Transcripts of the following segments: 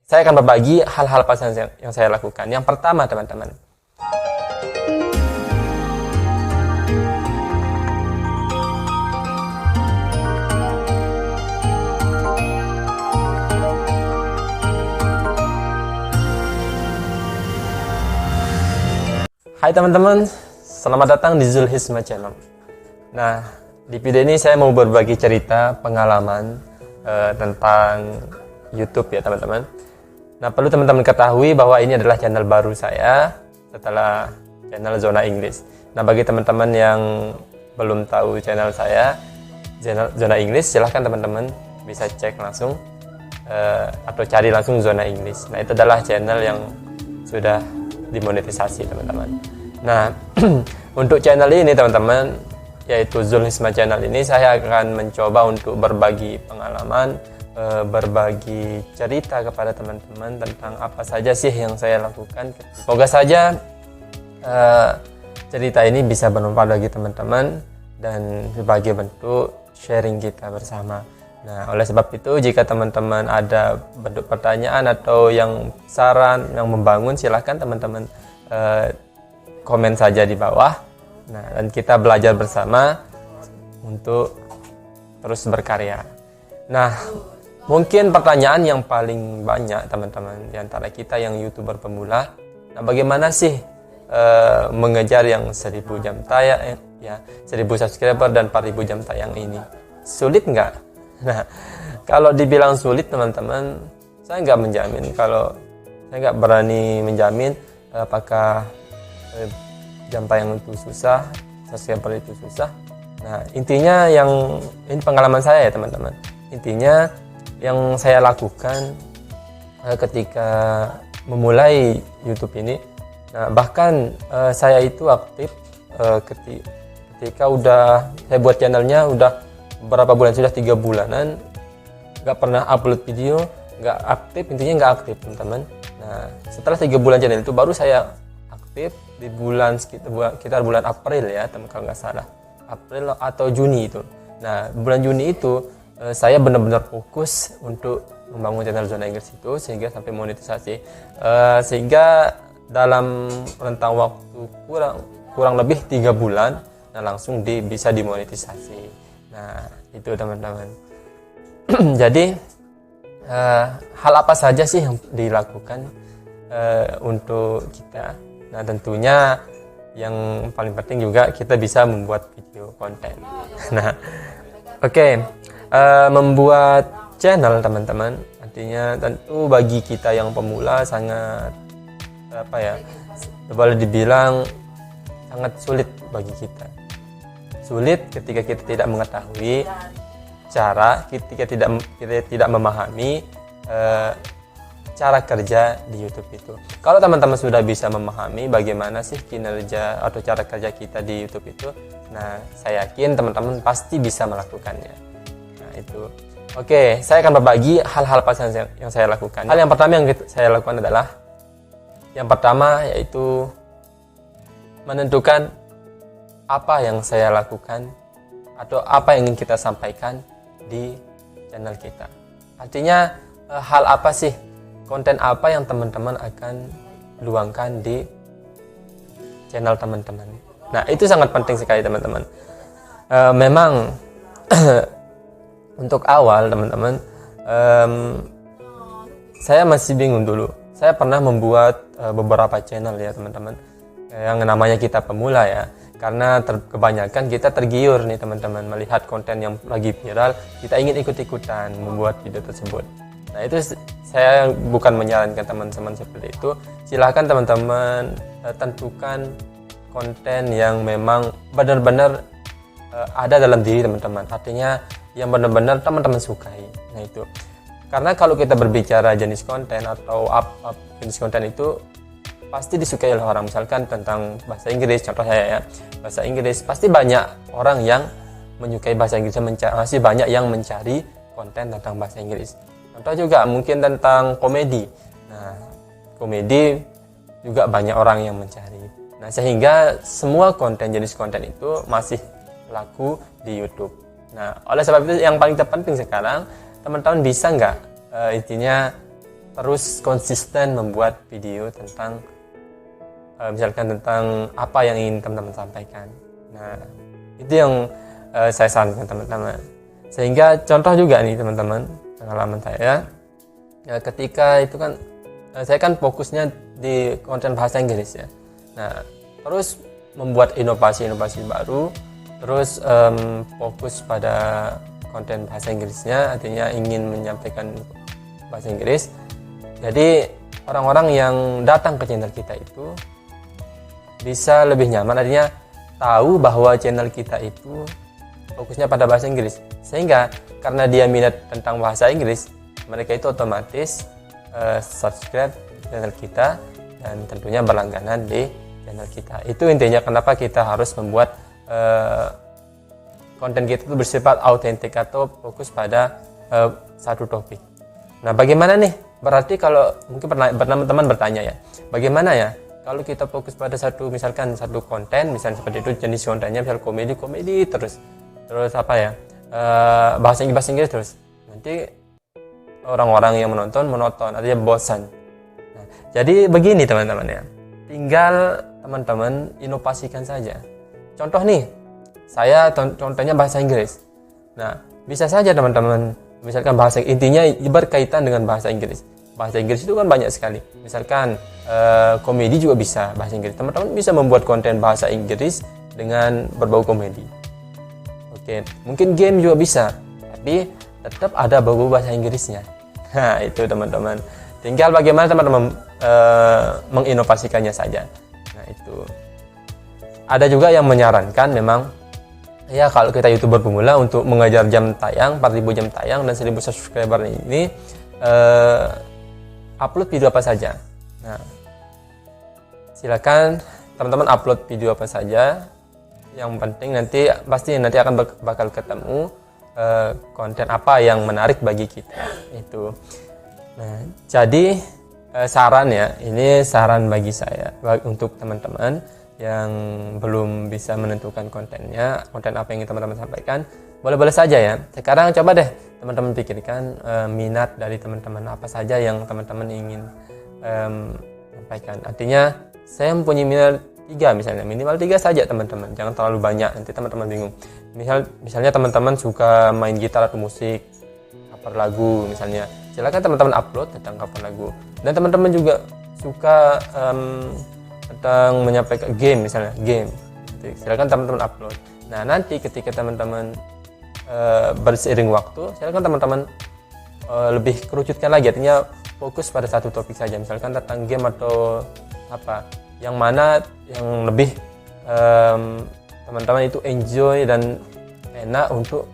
saya akan berbagi hal-hal apa yang saya lakukan. Yang pertama, teman-teman, hai teman-teman, selamat datang di Zulhisma Channel. Nah, di video ini saya mau berbagi cerita pengalaman tentang YouTube ya teman-teman. Nah, perlu teman-teman ketahui bahwa ini adalah channel baru saya setelah channel Zona Inggris. Nah, bagi teman-teman yang belum tahu channel saya, Zona Inggris, silahkan teman-teman bisa cek langsung atau cari langsung Zona Inggris. Nah, itu adalah channel yang sudah dimonetisasi teman-teman. Nah, untuk channel ini teman-teman, yaitu Zulhisma Channel ini, saya akan mencoba untuk berbagi pengalaman, berbagi cerita kepada teman-teman tentang apa saja sih yang saya lakukan. Semoga saja cerita ini bisa bermanfaat bagi teman-teman dan sebagai bentuk sharing kita bersama. Nah, oleh sebab itu, jika teman-teman ada bentuk pertanyaan atau yang saran yang membangun, silahkan teman-teman komen saja di bawah. Nah, dan kita belajar bersama untuk terus berkarya. Nah, mungkin pertanyaan yang paling banyak teman-teman di antara kita yang YouTuber pemula, nah bagaimana sih mengejar yang 1000 jam tayang ya, 1000 subscriber dan 4000 jam tayang ini? Sulit nggak? Nah, kalau dibilang sulit teman-teman, saya nggak menjamin. Kalau saya nggak berani menjamin apakah jam tayang itu susah, subscriber itu susah. Nah, intinya ini pengalaman saya ya teman-teman. Intinya yang saya lakukan ketika memulai YouTube ini, nah bahkan saya itu aktif ketika udah saya buat channelnya udah berapa bulan, sudah 3 bulanan nggak pernah upload video, nggak aktif, intinya nggak aktif teman-teman. Nah, setelah 3 bulan channel itu baru saya aktif di sekitar bulan April ya teman, kalau nggak salah April atau Juni itu. Nah, bulan Juni itu saya benar-benar fokus untuk membangun channel Zona Inggris itu sehingga sampai monetisasi, sehingga dalam rentang waktu kurang lebih 3 bulan, nah langsung bisa dimonetisasi. Nah, itu teman-teman. Jadi hal apa saja sih yang dilakukan untuk kita? Nah, tentunya yang paling penting juga kita bisa membuat video konten. Nah, oke. Membuat channel teman-teman, artinya tentu bagi kita yang pemula sangat boleh dibilang sangat sulit bagi kita. Sulit ketika kita tidak mengetahui cara, ketika kita tidak memahami cara kerja di YouTube itu. Kalau teman-teman sudah bisa memahami bagaimana sih kinerja atau cara kerja kita di YouTube itu, nah saya yakin teman-teman pasti bisa melakukannya. Nah, itu. Oke, saya akan berbagi hal-hal apa yang saya lakukan. Hal yang pertama yang saya lakukan adalah, yang pertama yaitu menentukan apa yang saya lakukan atau apa yang ingin kita sampaikan di channel kita. Artinya hal apa sih, konten apa yang teman-teman akan luangkan di channel teman-teman. Nah, itu sangat penting sekali teman-teman. Memang untuk awal teman-teman, saya masih bingung dulu. Saya pernah membuat beberapa channel ya teman-teman, yang namanya kita pemula ya. Karena kebanyakan kita tergiur nih teman-teman melihat konten yang lagi viral, kita ingin ikut-ikutan membuat video tersebut. Nah, itu saya bukan menyarankan teman-teman seperti itu. Silahkan teman-teman tentukan konten yang memang benar-benar ada dalam diri teman-teman. Artinya yang benar-benar teman-teman sukai. Nah, itu. Karena kalau kita berbicara jenis konten atau jenis konten itu pasti disukai oleh orang. Misalkan tentang bahasa Inggris, contoh saya ya, bahasa Inggris, pasti banyak orang yang menyukai bahasa Inggris, masih banyak yang mencari konten tentang bahasa Inggris. Contoh juga mungkin tentang komedi. Nah, komedi juga banyak orang yang mencari. Nah, sehingga semua jenis konten itu masih laku di YouTube. Nah, oleh sebab itu yang paling terpenting sekarang, teman-teman bisa nggak intinya terus konsisten membuat video tentang misalkan tentang apa yang ingin teman-teman sampaikan. Nah, itu yang saya sarankan teman-teman. Sehingga contoh juga nih teman-teman, pengalaman saya ketika itu kan saya kan fokusnya di konten bahasa Inggris ya. Nah, terus membuat inovasi-inovasi baru, terus fokus pada konten bahasa Inggrisnya, artinya ingin menyampaikan bahasa Inggris. Jadi orang-orang yang datang ke channel kita itu bisa lebih nyaman, artinya tahu bahwa channel kita itu fokusnya pada bahasa Inggris, sehingga karena dia minat tentang bahasa Inggris, mereka itu otomatis subscribe channel kita dan tentunya berlangganan di channel kita. Itu intinya kenapa kita harus membuat konten kita itu bersifat autentik atau fokus pada satu topik. Nah, bagaimana nih? Berarti kalau mungkin teman-teman bertanya ya, bagaimana ya kalau kita fokus pada misalkan satu konten, misalnya seperti itu jenis kontennya misal komedi terus apa ya, bahasa Inggris terus, nanti orang-orang yang menonton artinya bosan. Nah, jadi begini teman-teman ya, tinggal teman-teman inovasikan saja. Contoh nih, saya contohnya bahasa Inggris. Nah, bisa saja teman-teman misalkan intinya berkaitan dengan bahasa Inggris. Bahasa Inggris itu kan banyak sekali. Misalkan komedi juga bisa bahasa Inggris. Teman-teman bisa membuat konten bahasa Inggris dengan berbau komedi. Oke, mungkin game juga bisa, tapi tetap ada berbau bahasa Inggrisnya. Nah, itu teman-teman. Tinggal bagaimana teman-teman menginovasikannya saja. Nah, itu. Ada juga yang menyarankan memang ya kalau kita YouTuber pemula untuk mengejar jam tayang, 4.000 jam tayang dan 1.000 subscriber ini upload video apa saja. Nah, silakan teman-teman upload video apa saja. Yang penting pasti nanti akan bakal ketemu konten apa yang menarik bagi kita itu. Nah, jadi saran ya, ini saran bagi saya untuk teman-teman yang belum bisa menentukan konten apa yang ingin teman-teman sampaikan, boleh-boleh saja ya. Sekarang coba deh teman-teman pikirkan minat dari teman-teman apa saja yang teman-teman ingin sampaikan. Artinya saya mempunyai minat 3 misalnya, minimal 3 saja teman-teman, jangan terlalu banyak, nanti teman-teman bingung. Misalnya teman-teman suka main gitar atau musik, cover lagu misalnya, silakan teman-teman upload tentang cover lagu. Dan teman-teman juga suka tentang menyampaikan game misalnya, silakan teman-teman upload. Nah, nanti ketika teman-teman berseiring waktu, silakan teman-teman lebih kerucutkan lagi, artinya fokus pada satu topik saja, misalkan tentang game atau apa, yang mana yang lebih teman-teman itu enjoy dan enak untuk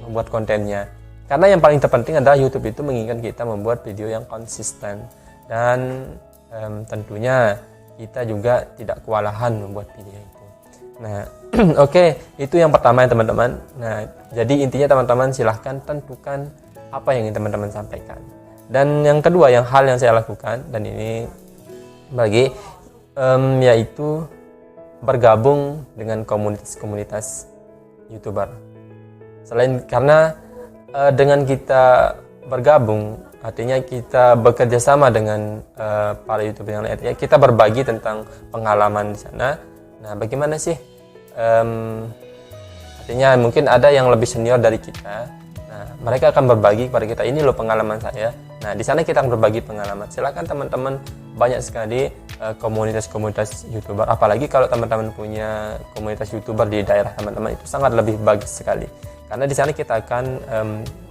membuat kontennya. Karena yang paling terpenting adalah YouTube itu menginginkan kita membuat video yang konsisten, dan tentunya kita juga tidak kewalahan membuat video itu. Nah, oke, itu yang pertama ya teman-teman. Nah, jadi intinya teman-teman silahkan tentukan apa yang ingin teman-teman sampaikan. Dan yang kedua, hal yang saya lakukan, dan ini yaitu bergabung dengan komunitas-komunitas YouTuber. Karena dengan kita bergabung, artinya kita bekerja sama dengan para YouTuber yang lain, kita berbagi tentang pengalaman di sana. Nah, bagaimana sih? Artinya mungkin ada yang lebih senior dari kita. Nah, mereka akan berbagi kepada kita, ini loh pengalaman saya. Nah, di sana kita akan berbagi pengalaman. Silakan teman-teman, banyak sekali komunitas-komunitas YouTuber. Apalagi kalau teman-teman punya komunitas YouTuber di daerah teman-teman, itu sangat lebih bagus sekali. Karena di sana kita akan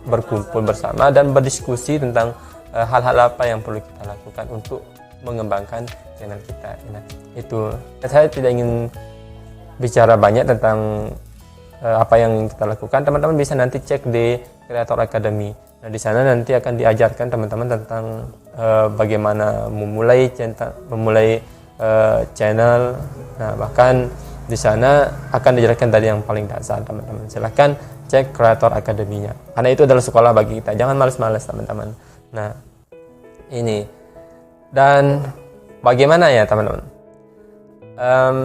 berkumpul bersama dan berdiskusi tentang hal-hal apa yang perlu kita lakukan untuk mengembangkan channel kita. Nah, itu saya tidak ingin bicara banyak tentang apa yang kita lakukan. Teman-teman bisa nanti cek di Creator Academy. Nah, di sana nanti akan diajarkan teman-teman tentang bagaimana memulai channel. Nah, bahkan di sana akan dijelaskan tadi yang paling dasar teman-teman. Silahkan cek Creator Academy-nya. Karena itu adalah sekolah bagi kita. Jangan malas-malas teman-teman. Nah, ini. Dan bagaimana ya teman-teman?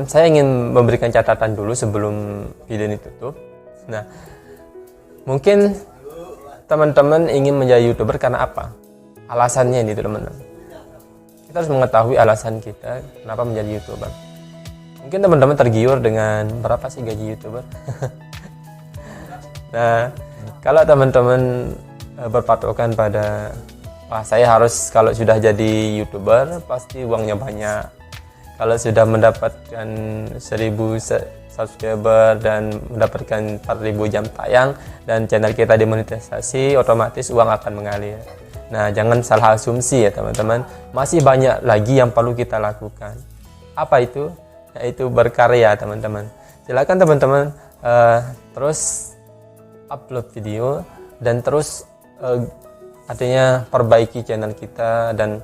Saya ingin memberikan catatan dulu sebelum video ini tutup. Nah, mungkin teman-teman ingin menjadi YouTuber karena apa? alasannya ini teman-teman. Kita harus mengetahui alasan kita kenapa menjadi YouTuber. Mungkin teman-teman tergiur dengan berapa sih gaji YouTuber. Nah, kalau teman-teman berpatokan pada saya harus kalau sudah jadi YouTuber pasti uangnya banyak. Kalau sudah mendapatkan 1000 subscriber dan mendapatkan 4000 jam tayang dan channel kita dimonetisasi, otomatis uang akan mengalir. Nah, jangan salah asumsi ya teman-teman. Masih banyak lagi yang perlu kita lakukan. Apa itu? Yaitu berkarya teman-teman. Silakan teman-teman terus upload video dan terus artinya perbaiki channel kita dan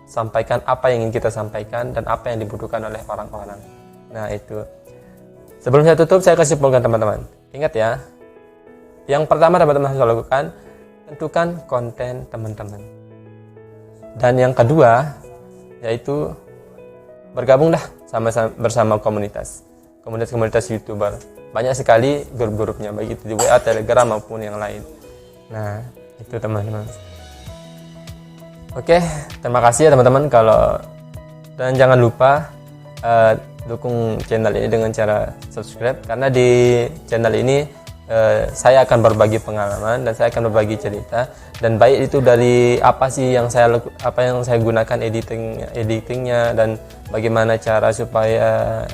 sampaikan apa yang ingin kita sampaikan dan apa yang dibutuhkan oleh orang-orang. Nah itu. Sebelum saya tutup, saya kasih simpulkan teman-teman. Ingat ya, yang pertama teman-teman harus lakukan, tentukan konten teman-teman. Dan yang kedua, yaitu bergabunglah bersama komunitas YouTuber. Banyak sekali grup-grupnya, baik itu di WA, Telegram maupun yang lain. Nah itu teman-teman. Oke, terima kasih ya teman-teman. Dan jangan lupa dukung channel ini dengan cara subscribe, karena di channel ini saya akan berbagi pengalaman dan saya akan berbagi cerita, dan baik itu dari apa yang saya gunakan editingnya dan bagaimana cara supaya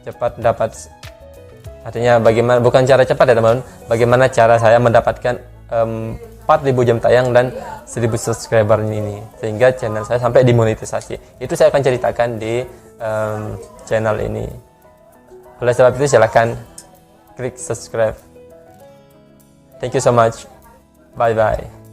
cepat dapat, artinya bagaimana, bukan cara cepat ya teman-teman, bagaimana cara saya mendapatkan 4000 jam tayang dan 1000 subscriber ini sehingga channel saya sampai dimonetisasi. Itu saya akan ceritakan di channel ini. Oleh sebab itu silakan klik subscribe. Thank you so much. Bye bye.